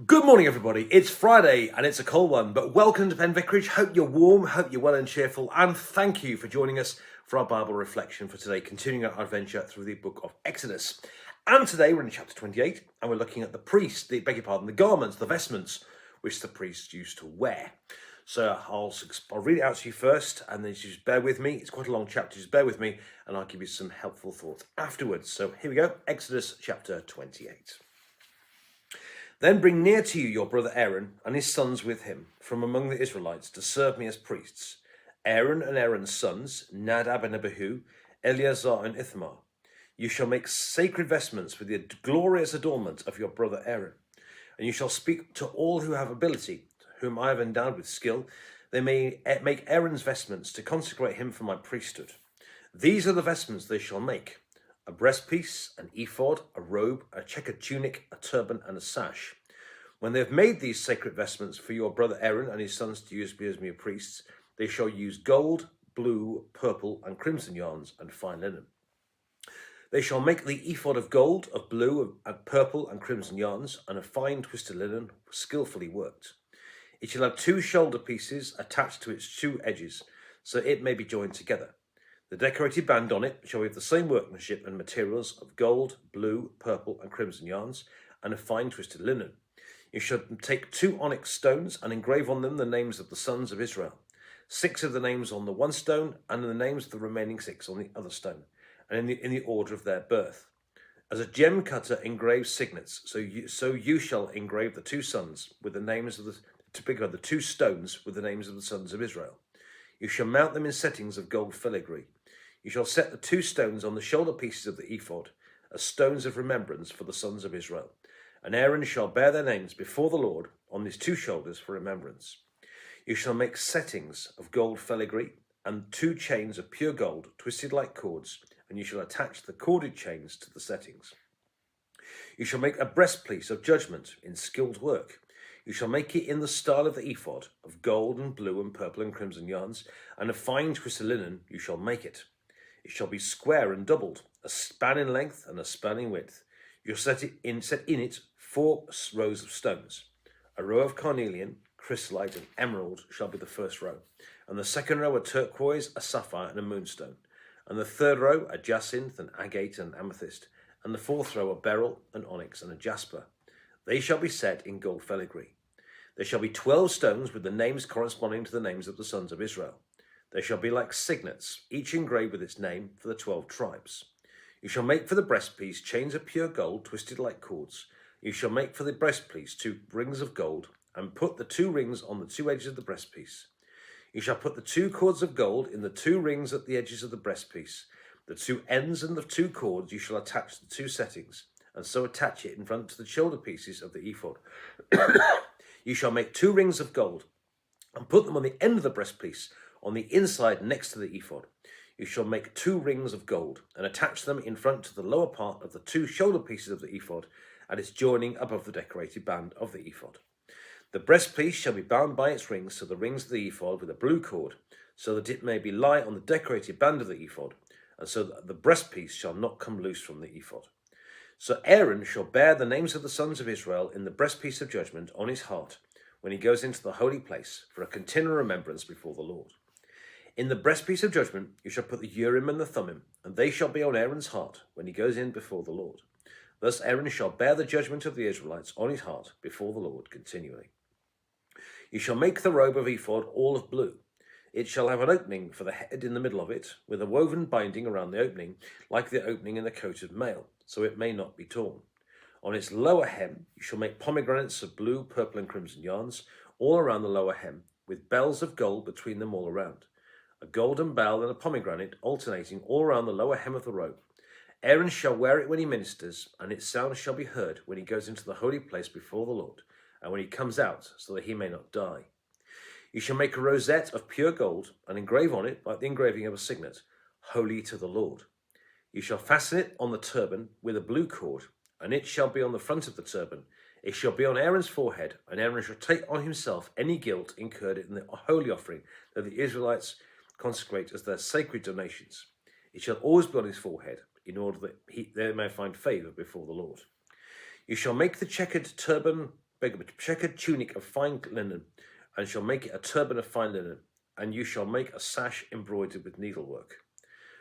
Good morning, everybody. It's Friday and it's a cold one, but welcome to Penn Vicarage. Hope you're warm, hope you're well and cheerful, and thank you for joining us for our Bible reflection for today, continuing our adventure through the book of Exodus. And today we're in chapter 28, and we're looking at the garments, the vestments which the priests used to wear. So I'll read it out to you first, and then just bear with me. It's quite a long chapter, just bear with me, and I'll give you some helpful thoughts afterwards. So here we go, Exodus chapter 28. Then bring near to you your brother Aaron and his sons with him from among the Israelites to serve me as priests. Aaron and Aaron's sons, Nadab and Abihu, Eleazar and Ithamar. You shall make sacred vestments with the glorious adornment of your brother Aaron. And you shall speak to all who have ability, whom I have endowed with skill. They may make Aaron's vestments to consecrate him for my priesthood. These are the vestments they shall make: a breastpiece, an ephod, a robe, a checkered tunic, a turban, and a sash. When they have made these sacred vestments for your brother Aaron and his sons to use as mere priests, they shall use gold, blue, purple, and crimson yarns and fine linen. They shall make the ephod of gold, of blue, and purple, and crimson yarns, and of fine twisted linen, skillfully worked. It shall have 2 shoulder pieces attached to its 2 edges, so it may be joined together. The decorated band on it shall be of the same workmanship and materials of gold, blue, purple, and crimson yarns, and of fine twisted linen. You shall take 2 onyx stones and engrave on them the names of the sons of Israel, 6 of the names on the one stone, and the names of the remaining 6 on the other stone, and in the order of their birth. As a gem cutter engraves signets, so you shall engrave the 2 sons with the names of the 2 stones with the names of the sons of Israel. You shall mount them in settings of gold filigree. You shall set the 2 stones on the shoulder pieces of the ephod as stones of remembrance for the sons of Israel. And Aaron shall bear their names before the Lord on his 2 shoulders for remembrance. You shall make settings of gold filigree and 2 chains of pure gold twisted like cords, and you shall attach the corded chains to the settings. You shall make a breastpiece of judgment in skilled work. You shall make it in the style of the ephod, of gold and blue and purple and crimson yarns, and of fine twisted linen you shall make it. It shall be square and doubled, a span in length and a span in width. You shall set in it 4 rows of stones. A row of carnelian, chrysolite, and emerald shall be the first row, and the second row a turquoise, a sapphire, and a moonstone, and the third row a jacinth, an agate, and an amethyst, and the 4th row a beryl, an onyx, and a jasper. They shall be set in gold filigree. There shall be 12 stones with the names corresponding to the names of the sons of Israel. They shall be like signets, each engraved with its name for the 12 tribes. You shall make for the breastpiece chains of pure gold twisted like cords. You shall make for the breastpiece 2 rings of gold, and put the 2 rings on the 2 edges of the breastpiece. You shall put the 2 cords of gold in the 2 rings at the edges of the breastpiece. The 2 ends and the 2 cords you shall attach to the 2 settings, and so attach it in front to the shoulder pieces of the ephod. You shall make 2 rings of gold, and put them on the end of the breastpiece, on the inside next to the ephod. You shall make 2 rings of gold, and attach them in front to the lower part of the 2 shoulder pieces of the ephod, and its joining above the decorated band of the ephod. The breastpiece shall be bound by its rings to the rings of the ephod with a blue cord, so that it may be lie on the decorated band of the ephod, and so that the breastpiece shall not come loose from the ephod. So Aaron shall bear the names of the sons of Israel in the breastpiece of judgment on his heart, when he goes into the holy place for a continual remembrance before the Lord. In the breastpiece of judgment you shall put the Urim and the Thummim, and they shall be on Aaron's heart when he goes in before the Lord. Thus Aaron shall bear the judgment of the Israelites on his heart before the Lord continually. You shall make the robe of ephod all of blue. It shall have an opening for the head in the middle of it, with a woven binding around the opening, like the opening in the coat of mail, so it may not be torn. On its lower hem you shall make pomegranates of blue, purple, and crimson yarns, all around the lower hem, with bells of gold between them all around. A golden bell and a pomegranate alternating all around the lower hem of the robe. Aaron shall wear it when he ministers, and its sound shall be heard when he goes into the holy place before the Lord, and when he comes out, so that he may not die. You shall make a rosette of pure gold, and engrave on it, like the engraving of a signet, holy to the Lord. You shall fasten it on the turban with a blue cord, and it shall be on the front of the turban. It shall be on Aaron's forehead, and Aaron shall take on himself any guilt incurred in the holy offering that the Israelites consecrate as their sacred donations. It shall always be on his forehead, in order that they may find favour before the Lord. You shall make the checkered turban checkered tunic of fine linen, and shall make it a turban of fine linen, and you shall make a sash embroidered with needlework.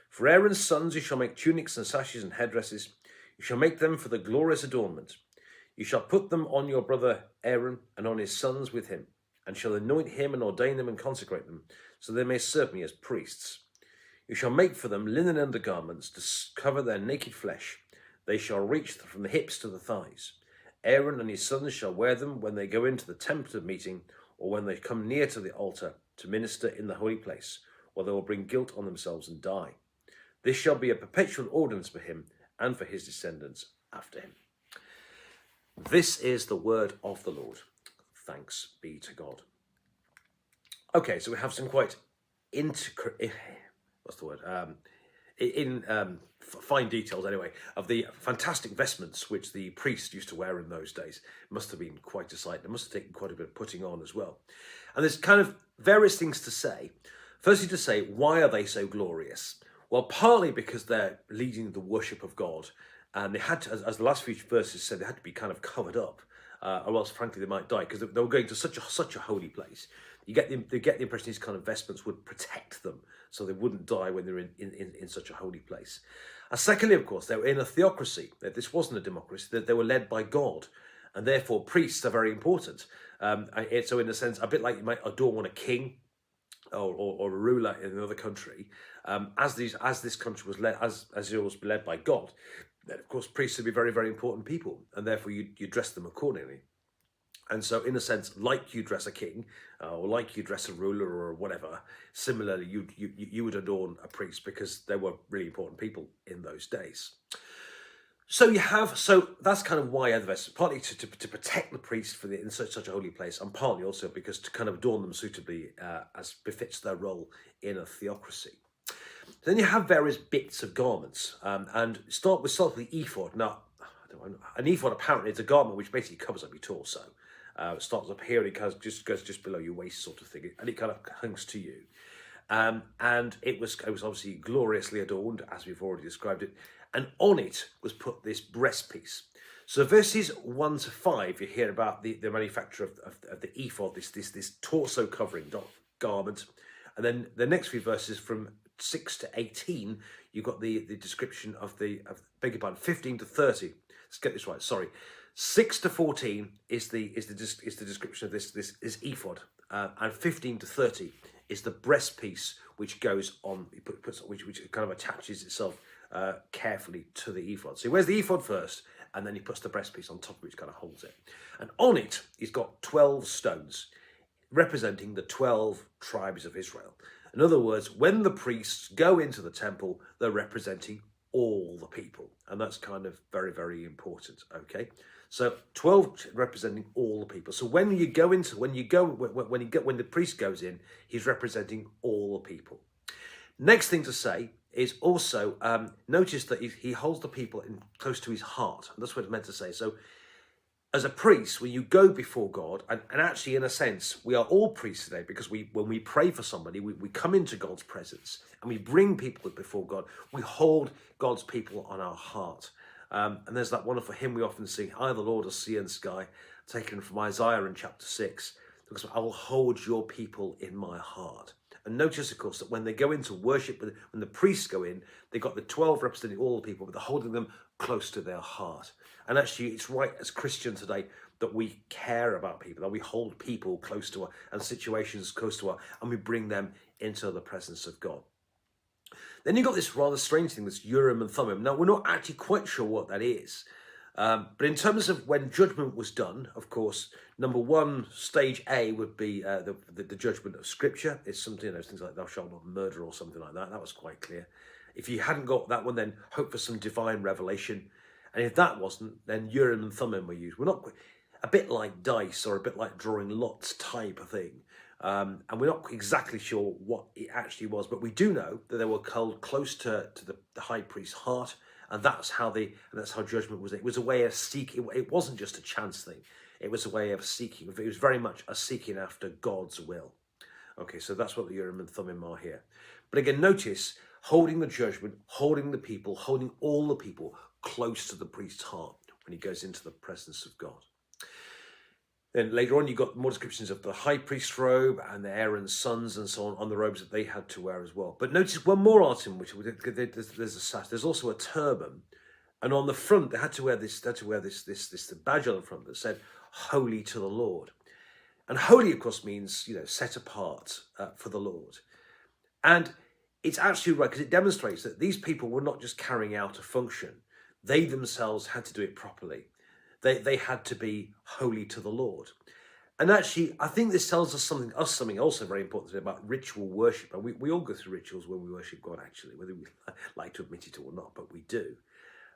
For Aaron's sons you shall make tunics and sashes and headdresses. You shall make them for the glorious adornment. You shall put them on your brother Aaron and on his sons with him, and shall anoint him and ordain them and consecrate them, so they may serve me as priests. You shall make for them linen undergarments to cover their naked flesh. They shall reach from the hips to the thighs. Aaron and his sons shall wear them when they go into the tent of meeting, or when they come near to the altar to minister in the holy place, or they will bring guilt on themselves and die. This shall be a perpetual ordinance for him and for his descendants after him. This is the word of the Lord. Thanks be to God. Okay, so we have some quite fine details anyway of the fantastic vestments which the priests used to wear in those days. It must have been quite a sight. It must have taken quite a bit of putting on as well. And there's kind of various things to say. Firstly, to say, why are they so glorious? Well, partly because they're leading the worship of God, and they had to, as the last few verses said, they had to be kind of covered up, or else, frankly, they might die, because they were going to such a holy place. They get the impression these kind of vestments would protect them, so they wouldn't die when they're in such a holy place. And secondly, of course, they were in a theocracy. That this wasn't a democracy. That they were led by God, and therefore priests are very important. So, in a sense, a bit like you might adorn a king or a ruler in another country, as this country was led, as it was led by God, then of course priests would be very, very important people, and therefore you dress them accordingly. And so, in a sense, like you dress a king, or like you dress a ruler or whatever, similarly you would adorn a priest, because they were really important people in those days. So that's kind of why the vestments, partly to protect the priest in such a holy place, and partly also because to kind of adorn them suitably as befits their role in a theocracy. Then you have various bits of garments, and start with the ephod. Now, an ephod apparently is a garment which basically covers up your torso. It starts up here and it goes just below your waist, sort of thing, and it kind of hangs to you. And it was obviously gloriously adorned, as we've already described it. And on it was put this breastpiece. So verses 1 to 5, you hear about the manufacture of the ephod, this torso covering garment. And then the next few verses from 6 to 18, you've got the description of beg your pardon, 15 to 30. Let's get this right, sorry. 6 to 14 is the description of this ephod, and 15 to 30 is the breastpiece which goes on, which kind of attaches itself carefully to the ephod. So he wears the ephod first, and then he puts the breastpiece on top of it, which kind of holds it. And on it, he's got 12 stones, representing the 12 tribes of Israel. In other words, when the priests go into the temple, they're representing all the people, and that's kind of very, very important. Okay, so 12 representing all the people. So when the priest goes in, he's representing all the people. Next thing to say is also notice that he holds the people close to his heart, and that's what it's meant to say. So as a priest, when you go before God, and actually in a sense, we are all priests today, because when we pray for somebody, we come into God's presence and we bring people before God. We hold God's people on our heart. And there's that wonderful hymn we often sing, I the Lord of sea and sky, taken from Isaiah in chapter 6, because I will hold your people in my heart. And notice, of course, that when they go into worship, when the priests go in, they've got the 12 representing all the people, but they're holding them close to their heart. And actually, it's right as Christians today that we care about people, that we hold people close to us and situations close to us, and we bring them into the presence of God. Then you've got this rather strange thing, this Urim and Thummim. Now, we're not actually quite sure what that is. But in terms of when judgment was done, of course, number one, stage A would be the judgment of Scripture. It's something, things like thou shalt not murder or something like that. That was quite clear. If you hadn't got that one, then hope for some divine revelation. And if that wasn't, then Urim and Thummim were used. We're not a bit like dice or a bit like drawing lots type of thing. And we're not exactly sure what it actually was, but we do know that they were held close to the high priest's heart, and that's how judgment was. It was a way of seeking. It wasn't just a chance thing. It was a way of seeking. It was very much a seeking after God's will. Okay, so that's what the Urim and Thummim are here. But again, notice holding the judgment, holding the people, holding all the people close to the priest's heart when he goes into the presence of God. Then later on, you got more descriptions of the high priest's robe and the Aaron's sons and so on the robes that they had to wear as well. But notice one more item, which there's a sash. There's also a turban, and on the front they had to wear this. They had to wear this the badge on the front that said "Holy to the Lord," and holy, of course, means set apart for the Lord. And it's actually right because it demonstrates that these people were not just carrying out a function; they themselves had to do it properly. They had to be holy to the Lord. And actually, I think this tells us something also very important about ritual worship. And we all go through rituals when we worship God, actually, whether we like to admit it or not, but we do.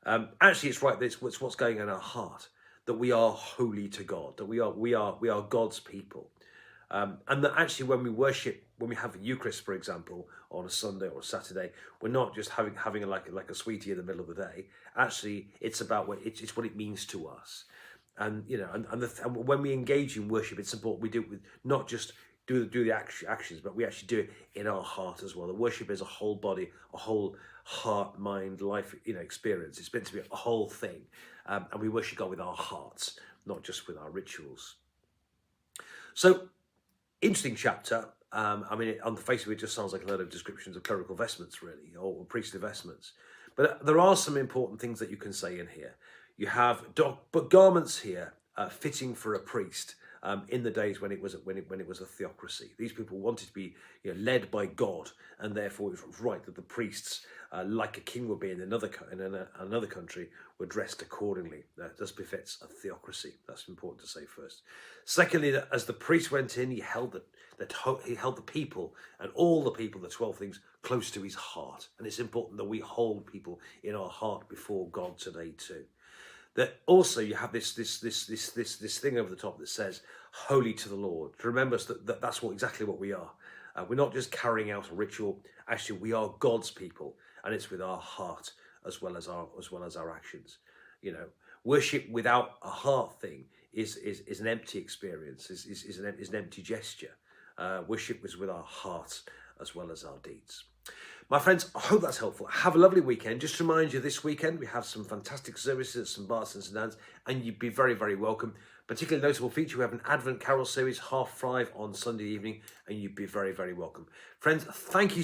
Actually, it's right. It's what's going on in our heart, that we are holy to God, that we are God's people. And that actually when we worship, when we have the Eucharist, for example, on a Sunday or a Saturday, we're not just having like a sweetie in the middle of the day. Actually, it's about it's what it means to us. And and when we engage in worship, it's important we do it with not just do the actions, but we actually do it in our heart as well. The worship is a whole body, a whole heart, mind, life, experience. It's meant to be a whole thing, and we worship God with our hearts, not just with our rituals. So, interesting chapter. I mean, on the face of it, just sounds like a load of descriptions of clerical vestments, really, or priestly vestments. But there are some important things that you can say in here. You have but garments here fitting for a priest in the days when it was a theocracy. These people wanted to be led by God, and therefore it was right that the priests, like a king would be in another country, were dressed accordingly. That just befits a theocracy. That's important to say first. Secondly, that as the priest went in, he held the people and all the people, the 12 things, close to his heart. And it's important that we hold people in our heart before God today too. That also you have this thing over the top that says "Holy to the Lord." To remember us that that's exactly what we are. We're not just carrying out a ritual. Actually, we are God's people, and it's with our heart as well as our actions. Worship without a heart thing is an empty experience. Is an empty gesture. Worship is with our hearts as well as our deeds. My friends, I hope that's helpful. Have a lovely weekend. Just to remind you, this weekend we have some fantastic services at St Bart's and St Anne's, and you'd be very, very welcome. Particularly notable feature, we have an Advent Carol series, 5:30 on Sunday evening, and you'd be very, very welcome. Friends, thank you